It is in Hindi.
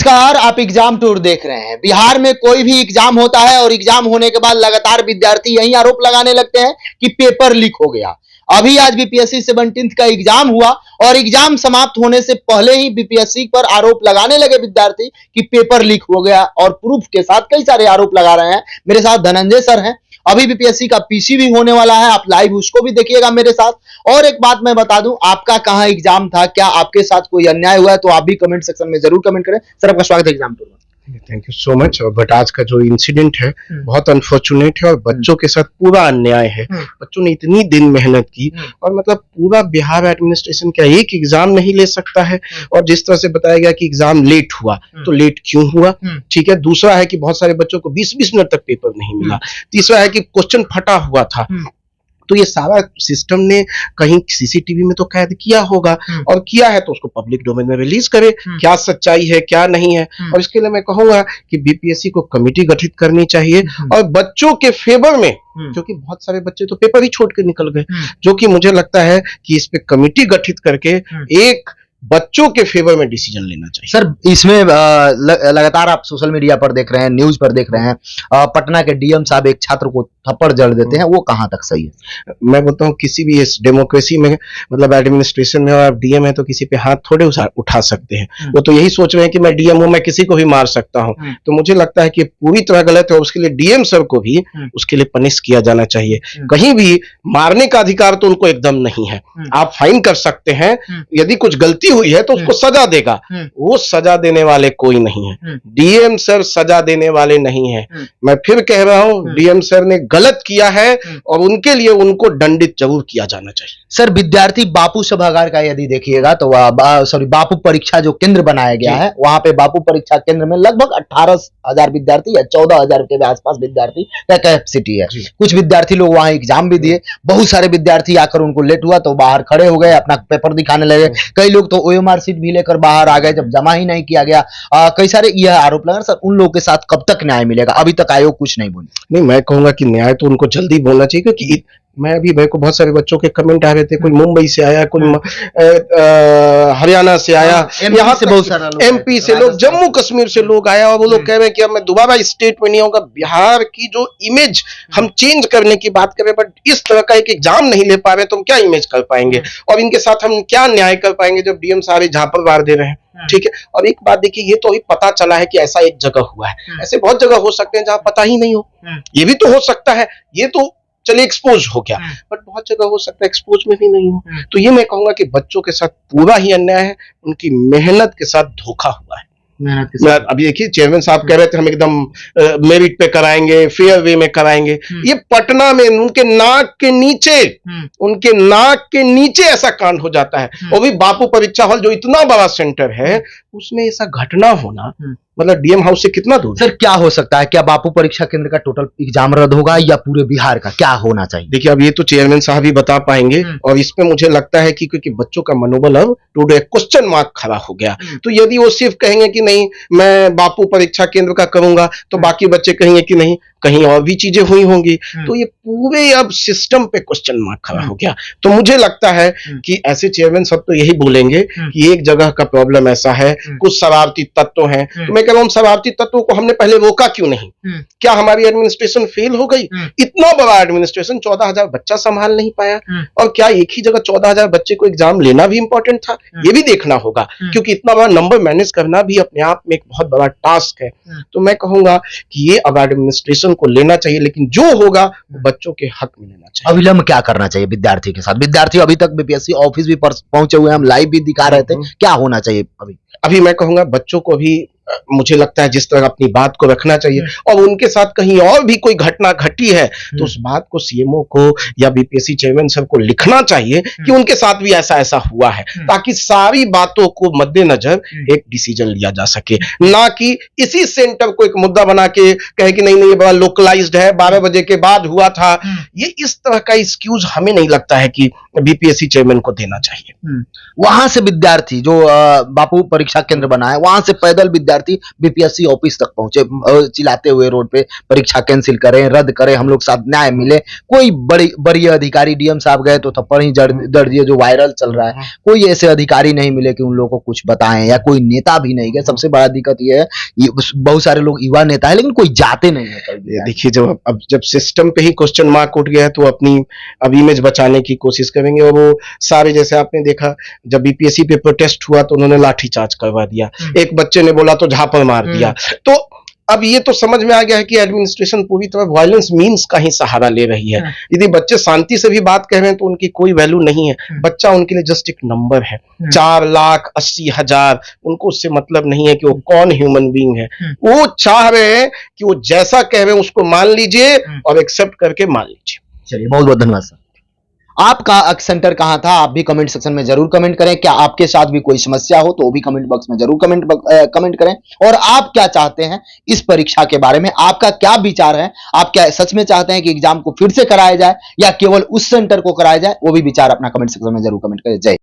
नमस्कार, आप एग्जाम टूर देख रहे हैं। बिहार में कोई भी एग्जाम होता है और एग्जाम होने के बाद लगातार विद्यार्थी यही आरोप लगाने लगते हैं कि पेपर लीक हो गया। अभी आज बीपीएससी 17th का एग्जाम हुआ और एग्जाम समाप्त होने से पहले ही बीपीएससी पर आरोप लगाने लगे विद्यार्थी कि पेपर लीक हो गया और प्रूफ के साथ कई सारे आरोप लगा रहे हैं। मेरे साथ धनंजय सर हैं। अभी बीपीएससी का पीसी भी होने वाला है, आप लाइव उसको भी देखिएगा मेरे साथ। और एक बात मैं बता दूं, आपका कहां एग्जाम था, क्या आपके साथ कोई अन्याय हुआ है, तो आप भी कमेंट सेक्शन में जरूर कमेंट करें। सर, आपका स्वागत है एग्जाम टूर में। Thank you so much. But आज का जो इंसिडेंट है बहुत अनफॉर्चुनेट है और बच्चों के साथ पूरा अन्याय है। बच्चों ने इतनी दिन मेहनत की और मतलब पूरा बिहार एडमिनिस्ट्रेशन क्या एक एग्जाम नहीं ले सकता है। और जिस तरह से बताया गया कि एग्जाम लेट हुआ, तो लेट क्यों हुआ, ठीक है। दूसरा है कि बहुत सारे बच्चों को 20-20 मिनट तक पेपर नहीं मिला। तीसरा है कि क्वेश्चन फटा हुआ था। तो ये सारा सिस्टम ने कहीं सीसीटीवी में तो कैद किया होगा और किया है तो उसको पब्लिक डोमेन में रिलीज करे, क्या सच्चाई है क्या नहीं है। और इसके लिए मैं कहूंगा कि बीपीएससी को कमेटी गठित करनी चाहिए और बच्चों के फेवर में, क्योंकि बहुत सारे बच्चे तो पेपर ही छोड़ के निकल गए, जो कि मुझे लगता है कि इस पे कमेटी गठित करके एक बच्चों के फेवर में डिसीजन लेना चाहिए। सर, इसमें लगातार आप सोशल मीडिया पर देख रहे हैं, न्यूज पर देख रहे हैं, पटना के डीएम साहब एक छात्र को थप्पड़ जड़ देते हैं, वो कहां तक सही है? मैं बोलता हूँ किसी भी इस डेमोक्रेसी में, मतलब एडमिनिस्ट्रेशन में, और आप डीएम है तो किसी पे हाथ थोड़े उठा सकते हैं। वो तो यही सोच रहे हैं कि मैं डीएम हूं, मैं किसी को भी मार सकता हूं। तो मुझे लगता है कि पूरी तरह गलत है। उसके लिए डीएम सर को भी उसके लिए पनिश किया जाना चाहिए। कहीं भी मारने का अधिकार तो उनको एकदम नहीं है। आप फाइन कर सकते हैं, यदि कुछ गलती हुई है तो उसको सजा देगा, वो सजा देने वाले कोई नहीं है। डीएम सर सजा देने वाले नहीं है। मैं फिर कह रहा हूं, डीएम सर ने गलत किया है और उनके लिए उनको दंडित जरूर किया जाना चाहिए। सर, विद्यार्थी बापू सभागार का यदि देखिएगा तो बापू परीक्षा जो केंद्र बनाया गया है, वहां पे बापू परीक्षा केंद्र में लगभग 18,000 विद्यार्थी या 14,000 के आसपास विद्यार्थी का कैपेसिटी है। कुछ विद्यार्थी लोग वहां एग्जाम भी दिए, बहुत सारे विद्यार्थी आकर उनको लेट हुआ तो बाहर खड़े हो गए, अपना पेपर दिखाने लगे। कई लोग तो ओएमआर सीट भी लेकर बाहर आ गए जब जमा ही नहीं किया गया। कई सारे यह आरोप लगा। सर, उन लोगों के साथ कब तक न्याय मिलेगा? अभी तक आयोग कुछ नहीं बोले। नहीं, मैं कहूंगा कि न्याय तो उनको जल्दी बोलना चाहिए, क्योंकि मैं अभी मेरे को बहुत सारे बच्चों के कमेंट आ रहे थे, कोई मुंबई से आया, कोई हरियाणा से आया, यहाँ से बहुत सारा एमपी से लोग, जम्मू कश्मीर से लोग आया और वो लोग कह रहे हैं कि अब मैं दोबारा स्टेट में नहीं आऊंगा। बिहार की जो इमेज हम चेंज करने की बात करें, बट इस तरह का एक एग्जाम नहीं ले पा रहे तो हम क्या इमेज कर पाएंगे और इनके साथ हम क्या न्याय कर पाएंगे जब डीएम सारे झापड़ मार दे रहे हैं, ठीक है। और एक बात देखिए, ये तो अभी पता चला है कि ऐसा एक जगह हुआ है, ऐसे बहुत जगह हो सकते हैं जहां पता ही नहीं हो, ये भी तो हो सकता है। ये तो चलिए एक्सपोज हो गया, बट बहुत जगह हो सकता है एक्सपोज में भी नहीं हो। तो ये मैं कहूंगा कि बच्चों के साथ पूरा ही अन्याय है, उनकी मेहनत के साथ धोखा हुआ है। अभी देखिए, चेयरमैन साहब कह रहे थे हम एकदम मेरिट पे कराएंगे, फेयर वे में कराएंगे। ये पटना में उनके नाक के नीचे ऐसा कांड हो जाता है। और भी बापू परीक्षा हॉल जो इतना बड़ा सेंटर है, उसमें ऐसा घटना होना मतलब डीएम हाउस से कितना दूर? सर, क्या हो सकता है? क्या बापू परीक्षा केंद्र का टोटल एग्जाम रद्द होगा या पूरे बिहार का? क्या होना चाहिए? देखिए, अब ये तो चेयरमैन साहब ही बता पाएंगे। और इसमें मुझे लगता है कि क्योंकि बच्चों का मनोबल अब टुडे क्वेश्चन मार्क खड़ा हो गया, तो यदि वो सिर्फ कहेंगे कि नहीं मैं बापू परीक्षा केंद्र का करूंगा, तो बाकी बच्चे कहेंगे कि नहीं कहीं और भी चीजें हुई होंगी। तो ये पूरे अब सिस्टम पे क्वेश्चन मार्क खड़ा हो गया। तो मुझे लगता है कि ऐसे चेयरमैन सब तो यही बोलेंगे कि एक जगह का प्रॉब्लम ऐसा है, कुछ शरारती तत्व हैं। तो मैं कह रहा हूं, शरारती तत्वों को हमने पहले रोका क्यों नहीं? क्या हमारी एडमिनिस्ट्रेशन फेल हो गई? इतना बड़ा एडमिनिस्ट्रेशन 14,000 बच्चा संभाल नहीं पाया। और क्या एक ही जगह 14,000 बच्चे को एग्जाम लेना भी इंपॉर्टेंट था? ये भी देखना होगा, क्योंकि इतना बड़ा नंबर मैनेज करना भी अपने आप में एक बहुत बड़ा टास्क है। तो मैं कहूंगा कि ये अब एडमिनिस्ट्रेशन को लेना चाहिए, लेकिन जो होगा बच्चों के हक में लेना चाहिए। अविलंब क्या करना चाहिए विद्यार्थी के साथ? विद्यार्थी अभी तक बीपीएससी ऑफिस भी पहुंचे हुए हैं, हम लाइव भी दिखा रहे थे। क्या होना चाहिए अभी मैं कहूंगा बच्चों को भी मुझे लगता है जिस तरह अपनी बात को रखना चाहिए, और उनके साथ कहीं और भी कोई घटना घटी है तो उस बात को सीएमओ को या बीपीएससी चेयरमैन सर को लिखना चाहिए कि उनके साथ भी ऐसा ऐसा हुआ है, ताकि सारी बातों को मद्देनजर एक डिसीजन लिया जा सके। ना कि इसी सेंटर को एक मुद्दा बना के कहे कि नहीं नहीं ये बड़ा लोकलाइज्ड है, 12 बजे के बाद हुआ था। ये इस तरह का एक्सक्यूज हमें नहीं लगता है कि बीपीएससी चेयरमैन को देना चाहिए। वहां से विद्यार्थी जो बापू परीक्षा केंद्र बना है, वहां से पैदल विद्यार्थी विद्यार्थी बीपीएससी ऑफिस तक पहुंचे, चिल्लाते हुए रोड पे परीक्षा कैंसिल करें, रद्द करें, हम लोग साथ न्याय मिले। कोई बड़ी अधिकारी डीएम साहब गए तो थप्पड़ ही जड़ दिए, जो वायरल चल रहा है। कोई ऐसे अधिकारी नहीं मिले कि उन लोगों को कुछ बताएं, या कोई नेता भी नहीं गए। सबसे बड़ा दिक्कत ये है, बहुत सारे लोग युवा नेता है लेकिन कोई जाते नहीं है। देखिए, जब सिस्टम पे ही क्वेश्चन मार्क उठ गया है तो अपनी अब इमेज बचाने की कोशिश करेंगे। और वो सारे, जैसे आपने देखा जब बीपीएससी पे प्रोटेस्ट हुआ तो उन्होंने लाठीचार्ज करवा दिया, एक बच्चे ने बोला तो झापड़ मार दिया। तो अब ये तो समझ में आ गया है कि एडमिनिस्ट्रेशन पूरी तरह वायलेंस मीन्स का ही सहारा ले रही है। यदि बच्चे शांति से भी बात कह रहे हैं तो उनकी कोई वैल्यू नहीं है। बच्चा उनके लिए जस्ट एक नंबर है। 4,80,000 उनको उससे मतलब नहीं है कि वो कौन ह्यूमन बीइंग है। वो चाह रहे हैं कि वो जैसा कह रहे हैं उसको मान लीजिए और एक्सेप्ट करके मान लीजिए। चलिए, बहुत बहुत धन्यवाद सर। आपका सेंटर कहां था, आप भी कमेंट सेक्शन में जरूर कमेंट करें। क्या आपके साथ भी कोई समस्या हो तो वो भी कमेंट बॉक्स में जरूर कमेंट करें। और आप क्या चाहते हैं इस परीक्षा के बारे में, आपका क्या विचार है? आप क्या सच में चाहते हैं कि एग्जाम को फिर से कराया जाए या केवल उस सेंटर को कराया जाए? वो भी विचार अपना कमेंट सेक्शन में जरूर कमेंट करें। जय